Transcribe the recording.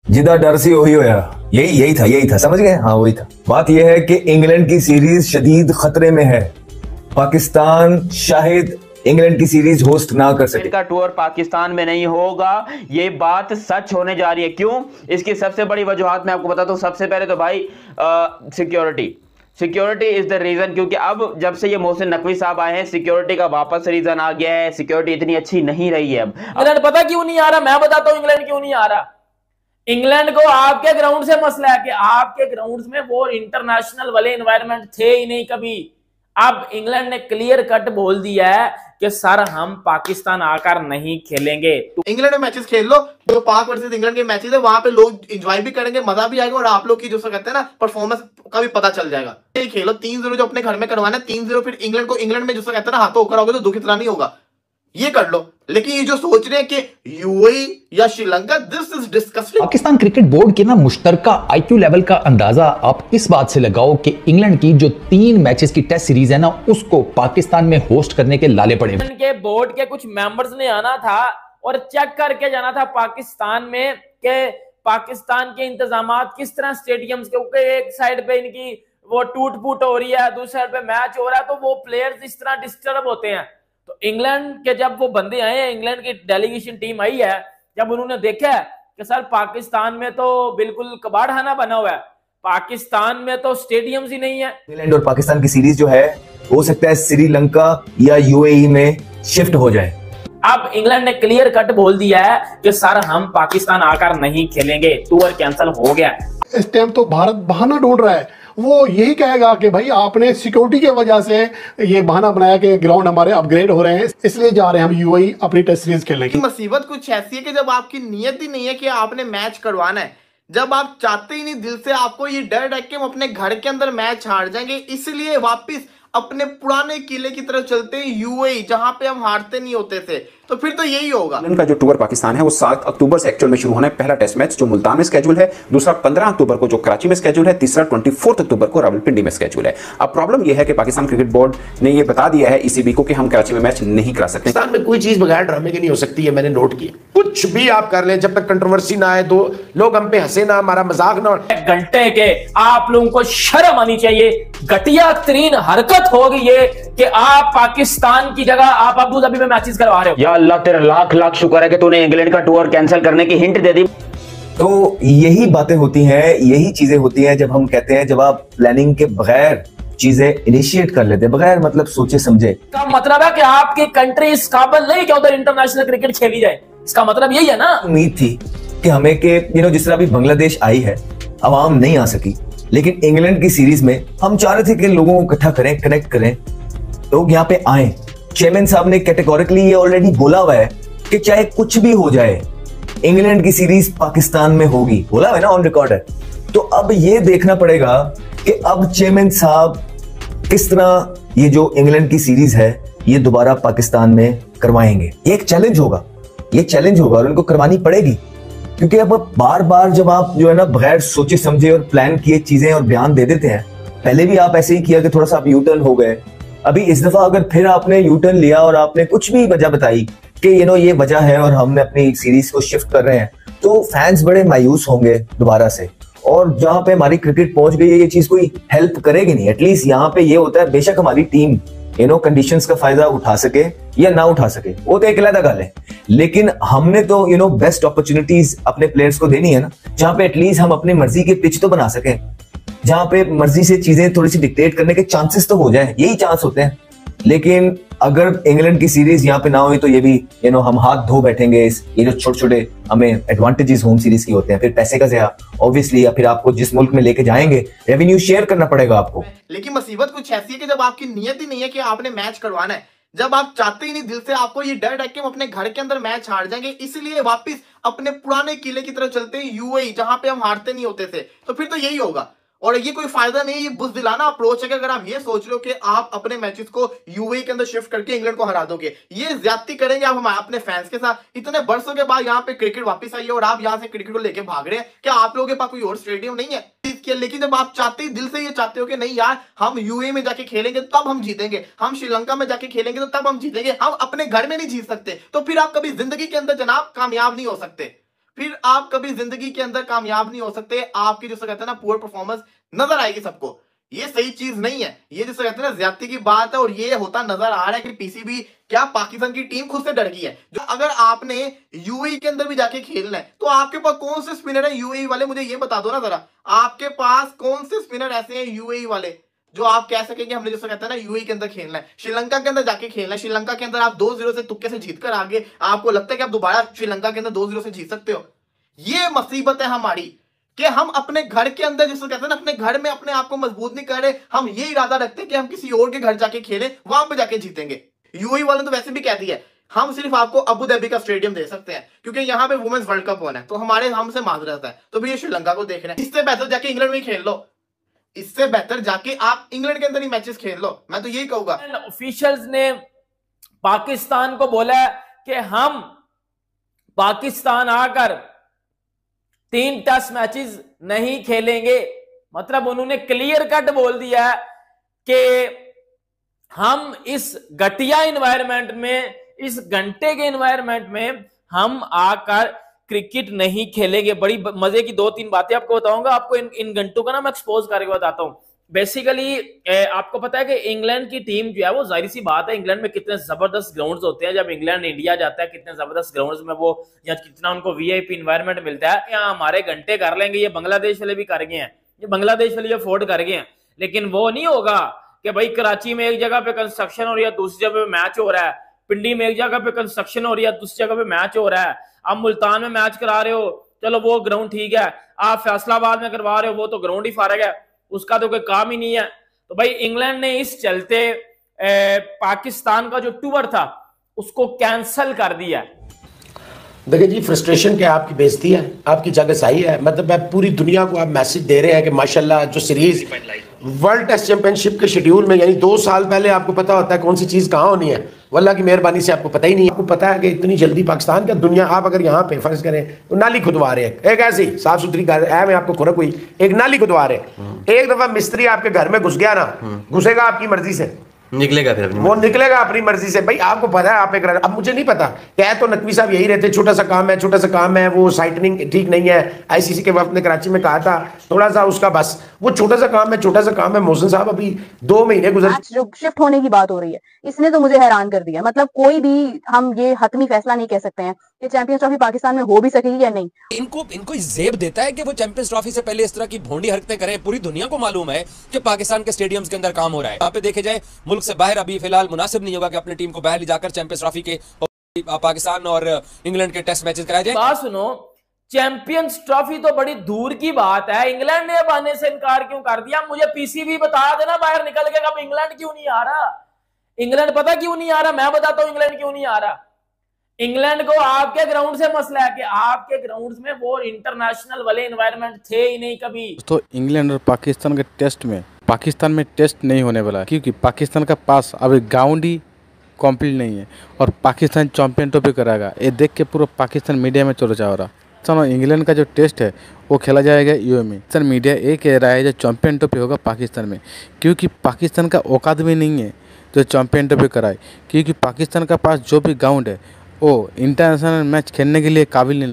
जिदा डर सी वही होया। यही था समझ गए। हाँ वही था। बात यह है कि इंग्लैंड की सीरीज शदीद खतरे में है। पाकिस्तान शायद इंग्लैंड की सीरीज होस्ट ना कर सके। इनका टूर पाकिस्तान में नहीं होगा, ये बात सच होने जा रही है। क्यों? इसकी सबसे बड़ी वजूहत मैं आपको बताता हूं। सबसे पहले तो भाई सिक्योरिटी इज द रीजन, क्योंकि अब जब से ये मोहसिन नकवी साहब आए हैं सिक्योरिटी का वापस रीजन आ गया है। सिक्योरिटी इतनी अच्छी नहीं रही है। अब इंग्लैंड पता क्यों नहीं आ रहा? मैं बताता हूं इंग्लैंड क्यों नहीं आ रहा। इंग्लैंड को आपके ग्राउंड से मसला है कि आपके ग्राउंड में वो इंटरनेशनल वाले एनवायरनमेंट थे ही नहीं कभी। अब इंग्लैंड ने क्लियर कट बोल दिया है कि सर हम पाकिस्तान आकर नहीं खेलेंगे। इंग्लैंड में मैचेस खेल लो, जो पाक वर्सेस इंग्लैंड के मैचेस है वहां पे लोग एंजॉय भी करेंगे, मजा भी आएगा और आप लोग की जो कहते हैं ना परफॉर्मेंस का भी पता चल जाएगा। ये खेलो 3-0 जो अपने घर में करवाना है 3-0, फिर इंग्लैंड में जो कहते हैं ना हाथों होकर आओगे तो दुख इतना नहीं होगा, ये कर लो। लेकिन ये जो सोच रहे हैं कि यूएई या Sri Lanka, this is disgusting. Pakistan cricket board के ना मुश्तरका आईक्यू लेवल का अंदाजा आप इस बात से लगाओ कि इंग्लैंड की जो 3 मैचेस की टेस्ट सीरीज है ना उसको पाकिस्तान में होस्ट करने के लाले पड़े। इंग्लैंड के बोर्ड के कुछ मेंबर्स ने आना था और चेक करके जाना था पाकिस्तान में कि पाकिस्तान के इंतजामात किस तरह स्टेडियम्स के, क्योंकि एक साइड पे इनकी वो टूट फूट हो रही है, दूसरी साइड पे मैच हो रहा है, तो वो प्लेयर्स इस तरह डिस्टर्ब होते हैं। तो इंग्लैंड के जब वो बंदे आए हैं, इंग्लैंड की डेलीगेशन टीम आई है, जब उन्होंने देखा है कि सर पाकिस्तान में तो बिल्कुल कबाड़खाना बना हुआ है, पाकिस्तान में तो स्टेडियम्स ही नहीं है। इंग्लैंड और पाकिस्तान की सीरीज जो है हो सकता है श्रीलंका या यूएई में शिफ्ट हो जाए। अब इंग्लैंड ने क्लियर कट बोल दिया है कि सर हम पाकिस्तान आकर नहीं खेलेंगे, टूर कैंसिल हो गया। इस टाइम तो भारत बहाना ढूंढ रहा है, वो यही कहेगा कि भाई आपने सिक्योरिटी की वजह से ये बहाना बनाया कि ग्राउंड हमारे अपग्रेड हो रहे हैं इसलिए जा रहे हैं हम यूएई अपनी टेस्ट सीरीज खेलने। मुसीबत कुछ ऐसी है कि जब आपकी नीयत ही नहीं है कि आपने मैच करवाना है, जब आप चाहते ही नहीं दिल से, आपको ये डर है कि हम अपने घर के अंदर मैच हार जाएंगे, इसलिए वापिस अपने पुराने किले की तरफ चलते हैं यूएई, जहां पे हम हारते नहीं होते थे, तो फिर तो यही होगा। इंग्लैंड का जो टूर पाकिस्तान है वो 7 अक्टूबर से एक्चुअल में शुरू होना है। पहला टेस्ट मैच जो मुल्तान में स्केड्यूल है, दूसरा 15 अक्टूबर को जो कराची में स्केड्यूल है, तीसरा 24 अक्टूबर को रावलपिंडी में स्केड्यूल है। अब प्रॉब्लम यह है कि पाकिस्तान क्रिकेट बोर्ड ने यह बता दिया है ईसीबी को कि हम कराची में मैच नहीं करा सकते। पाकिस्तान में कोई चीज बगैर ड्रामे की नहीं हो सकती है, मैंने नोट किया। कुछ भी आप कर लें, जब तक कंट्रोवर्सी ना आए, तो लोग हम पे हंसे ना, हमारा मजाक ना। घंटे के आप लोगों को शर्म आनी चाहिए। घटिया तरीन हरकत होगी ये कि आप पाकिस्तान की जगह आप अबू धाबी में मैचेस करवा रहे हो। या अल्लाह तेरा लाख लाख शुक्र है कि तूने इंग्लैंड का टूर कैंसिल करने की हिंट दे दी। तो यही बातें होती हैं, यही चीजें होती हैं जब हम कहते हैं, जब आप प्लानिंग के बगैर चीजें इनिशिएट कर लेते हैं, बगैर मतलब सोचे समझे। इसका मतलब है कि आपकी कंट्री इस काबिल नहीं कि उधर इंटरनेशनल क्रिकेट खेली जाए, इसका मतलब यही है ना। उम्मीद थी कि हमें के जिस तरह अभी बांग्लादेश आई है, अवाम नहीं आ सकी, लेकिन इंग्लैंड की सीरीज में हम चाह रहे थे कि लोगों को इकट्ठा करें, कनेक्ट करें, लोग यहाँ पे आए। चेयरमैन साहब ने कैटेगोरिकली ये ऑलरेडी बोला हुआ है कि चाहे कुछ भी हो जाए इंग्लैंड की सीरीज पाकिस्तान में होगी, बोला है ना, ऑन रिकॉर्ड है। तो अब ये देखना पड़ेगा कि अब चेयरमैन साहब किस तरह ये जो इंग्लैंड की सीरीज है ये दोबारा पाकिस्तान में करवाएंगे। ये एक चैलेंज होगा, ये चैलेंज होगा और उनको करवानी पड़ेगी, क्योंकि अब बार बार जब आप जो है ना बगैर सोचे समझे और प्लान किए चीजें और बयान दे देते हैं, पहले भी आप ऐसे ही किया कि थोड़ा सा आप यू टर्न हो गए, अभी इस दफा अगर फिर आपने यू टर्न लिया और आपने कुछ भी वजह बताई कि ये वजह है और हमने अपनी सीरीज को शिफ्ट कर रहे हैं, तो फैंस बड़े मायूस होंगे दोबारा से। और जहां पे हमारी क्रिकेट पहुंच गई है ये चीज कोई हेल्प करेगी नहीं। एटलीस्ट यहाँ पे ये होता है, बेशक हमारी टीम कंडीशंस का फायदा उठा सके या ना उठा सके, वो तो एक अलग गल है, लेकिन हमने तो बेस्ट अपॉर्चुनिटीज अपने प्लेयर्स को देनी है ना, जहां पे एटलीस्ट हम अपनी मर्जी की पिच तो बना सके, जहां पे मर्जी से चीजें थोड़ी सी डिक्टेट करने के चांसेस तो हो जाए, यही चांस होते हैं। लेकिन अगर इंग्लैंड की सीरीज यहाँ पे ना हुई तो ये भी हम हाथ धो बैठेंगे। ये जो छोटे छोटे हमें एडवांटेजेस होम सीरीज की होते हैं, फिर पैसे का ज़या ऑब्वियसली, या फिर आपको जिस मुल्क में लेके जाएंगे रेवेन्यू शेयर करना पड़ेगा आपको। लेकिन मुसीबत कुछ ऐसी है कि जब आपकी नीयत ही नहीं है कि आपने मैच करवाना है, जब आप चाहते ही नहीं दिल से, आपको ये डर है कि हम अपने घर के अंदर मैच हार जाएंगे, इसलिए वापिस अपने पुराने किले की तरफ चलते हैं यूएई, जहां पे हम हारते नहीं होते थे, तो फिर तो यही होगा। और ये कोई फायदा नहीं है, ये बुज़दिलाना अप्रोच है कि अगर आप ये सोच रहे हो कि आप अपने मैचेस को यूएई के अंदर शिफ्ट करके इंग्लैंड को हरा दोगे, ये ज्यादती करेंगे आप हमारे अपने फैंस के साथ। इतने बरसों के बाद यहाँ पे क्रिकेट वापस आई है और आप यहाँ से क्रिकेट को लेके भाग रहे हैं। क्या आप लोगों के पास कोई और स्टेडियम नहीं है? लेकिन जब आप चाहते ही दिल से ये चाहते हो कि नहीं यार हम यूएई में जाके खेलेंगे तब हम जीतेंगे, हम श्रीलंका में जाके खेलेंगे तो तब हम जीतेंगे, हम अपने घर में नहीं जीत सकते, तो फिर आप कभी जिंदगी के अंदर जनाब कामयाब नहीं हो सकते। फिर आप कभी जिंदगी के अंदर कामयाब नहीं हो सकते। आपकी जिसे कहते हैं ना पुअर परफॉर्मेंस नजर आएगी सबको। ये सही चीज नहीं है, ये जिसे कहते हैं ना ज्यादती की बात है। और ये होता नजर आ रहा है कि पीसीबी क्या पाकिस्तान की टीम खुद से डर गई है। जो अगर आपने यूएई के अंदर भी जाके खेलना है तो आपके पास कौन से स्पिनर है यूएई वाले, मुझे ये बता दो ना जरा। आपके पास कौन से स्पिनर ऐसे हैं यूएई वाले जो आप कह सकेंगे हमने जैसे कहते हैं ना यूएई के अंदर खेलना है, श्रीलंका के अंदर जाके खेलना है। श्रीलंका के अंदर आप 2-0 से तुक्के से जीत कर आगे, आपको लगता है कि आप दोबारा श्रीलंका के अंदर 2-0 से जीत सकते हो? ये मुसीबत है हमारी कि हम अपने घर के अंदर जिसको कहते हैं ना अपने घर में अपने आप को मजबूत नहीं कर रहे। हम ये इरादा रखते हैं कि हम किसी और के घर जाके खेलें, वहां पे जाके जीतेंगे। यूएई वालों ने तो वैसे भी कह दिया है हम सिर्फ आपको अबू धाबी का स्टेडियम दे सकते हैं क्योंकि यहाँ पे वुमेन्स वर्ल्ड कप होना है, तो हमारे हमसे माजरत है। तो भैया श्रीलंका को देख रहे हैं, इससे बेहतर जाके इंग्लैंड में खेल लो, इससे बेहतर जाके आप इंग्लैंड के अंदर ही मैचेस खेल लो। मैं तो यही कहूंगा। ऑफिशियल्स ने पाकिस्तान को बोला कि हम पाकिस्तान आकर 3 टेस्ट मैचेस नहीं खेलेंगे। मतलब उन्होंने क्लियर कट बोल दिया है कि हम इस घटिया इन्वायरमेंट में, इस घंटे के इन्वायरमेंट में हम आकर क्रिकेट नहीं खेलेंगे। बड़ी मजे की 2-3 बातें आपको बताऊंगा। आपको इन घंटों का ना मैं एक्सपोज करके बताता हूं। बेसिकली आपको पता है कि इंग्लैंड की टीम जो है वो जाहिर सी बात है, इंग्लैंड में कितने जबरदस्त ग्राउंड्स होते हैं। जब इंग्लैंड इंडिया जाता है कितने जबरदस्त ग्राउंड्स में वो, या कितना उनको वीआईपी एनवायरनमेंट मिलता है। यहाँ हमारे घंटे कर लेंगे, ये बांग्लादेश वाले भी कर गए हैं, ये बांग्लादेश वाले अफोर्ड कर गए हैं। लेकिन वो नहीं होगा कि भाई कराची में एक जगह पे कंस्ट्रक्शन हो रही है, दूसरी जगह पे मैच हो रहा है, पिंडी में एक जगह पे कंस्ट्रक्शन हो रही है, दूसरी जगह पे मैच हो रहा है। आप मुल्तान में मैच करा रहे हो, चलो वो ग्राउंड ठीक है। आप फैसलाबाद में करवा रहे हो, वो तो ग्राउंड ही फारग है, उसका तो कोई काम ही नहीं है। तो भाई इंग्लैंड ने इस चलते पाकिस्तान का जो टूर था उसको कैंसिल कर दिया। देखिए जी, फ्रस्ट्रेशन क्या आपकी बेइज्जती है, आपकी जगह सही है। मतलब मैं पूरी दुनिया को आप मैसेज दे रहे हैं कि माशाल्लाह जो सीरीज वर्ल्ड टेस्ट चैंपियनशिप के शेड्यूल में, यानी 2 साल पहले आपको पता होता है कौन सी चीज़ कहाँ होनी है। वल्लाह की मेहरबानी से आपको पता ही नहीं। आपको पता है कि इतनी जल्दी पाकिस्तान का दुनिया, आप अगर यहाँ पे फर्ज करें तो नाली खुदवा रहे हैं, एक ऐसी साफ सुथरी है में आपको खुरक हुई, एक नाली खुदवा रहे हैं। एक दफा मिस्त्री आपके घर में घुस गया ना, घुसेगा आपकी मर्जी से, निकलेगा फिर वो निकलेगा अपनी मर्जी से। भाई आपको पता है आप एक, अब मुझे नहीं पता, कह तो नकवी साहब यही रहते, छोटा सा काम है, छोटा सा काम है, वो साइटनिंग ठीक नहीं है। आईसीसी के वक्त ने कराची में कहा था थोड़ा सा उसका, बस वो छोटा सा काम है, छोटा सा काम है। मोहसिन साहब अभी 2 महीने गुजर, जो शिफ्ट होने की बात हो रही है इसने तो मुझे हैरान कर दिया। मतलब कोई भी हम ये हतमी फैसला नहीं कह सकते हैं कि चैंपियंस ट्रॉफी पाकिस्तान में हो भी सकेगी या नहीं। इनको जेब देता है कि वो चैंपियंस ट्रॉफी से पहले इस तरह की भोंडी हरकतें करें। पूरी दुनिया को मालूम है कि पाकिस्तान के स्टेडियम्स के अंदर काम हो रहा है। यहाँ पे देखे जाए मुल्क से बाहर अभी फिलहाल मुनासिब नहीं होगा कि अपनी टीम को बाहर ले जाकर चैंपियंस ट्रॉफी के पाकिस्तान और इंग्लैंड के टेस्ट मैचेस कराए जाए। बात सुनो, चैंपियंस ट्रॉफी तो बड़ी दूर की बात है, इंग्लैंड ने अब आने से इनकार क्यों कर दिया? मुझे पीसीबी बता देना बाहर निकल के, कब इंग्लैंड क्यों नहीं आ रहा? इंग्लैंड पता क्यों नहीं आ रहा? मैं बताता हूं इंग्लैंड क्यों नहीं आ रहा। इंग्लैंड को आपके ग्राउंड से मसला है कि आपके ग्राउंड में वो इंटरनेशनल वाले एनवायरनमेंट थे ही नहीं कभी। तो इंग्लैंड और पाकिस्तान के टेस्ट में, पाकिस्तान में टेस्ट नहीं होने वाला क्योंकि पाकिस्तान का पास अभी ग्राउंड ही कंप्लीट नहीं है और पाकिस्तान चैंपियन ट्रॉफी कराएगा। ये देख के पूरा पाकिस्तान मीडिया में चर्चा हो रहा। चलो इंग्लैंड का जो टेस्ट है वो खेला जाएगा यूए में। सर मीडिया ये कह रहा है जो चैंपियन ट्रॉफी होगा पाकिस्तान में, क्योंकि पाकिस्तान का औकात भी नहीं है जो चैंपियन ट्रॉफी कराए, क्योंकि पाकिस्तान का पास जो भी ग्राउंड है वो इंटरनेशनल मैच खेलने के लिए काबिल नहीं।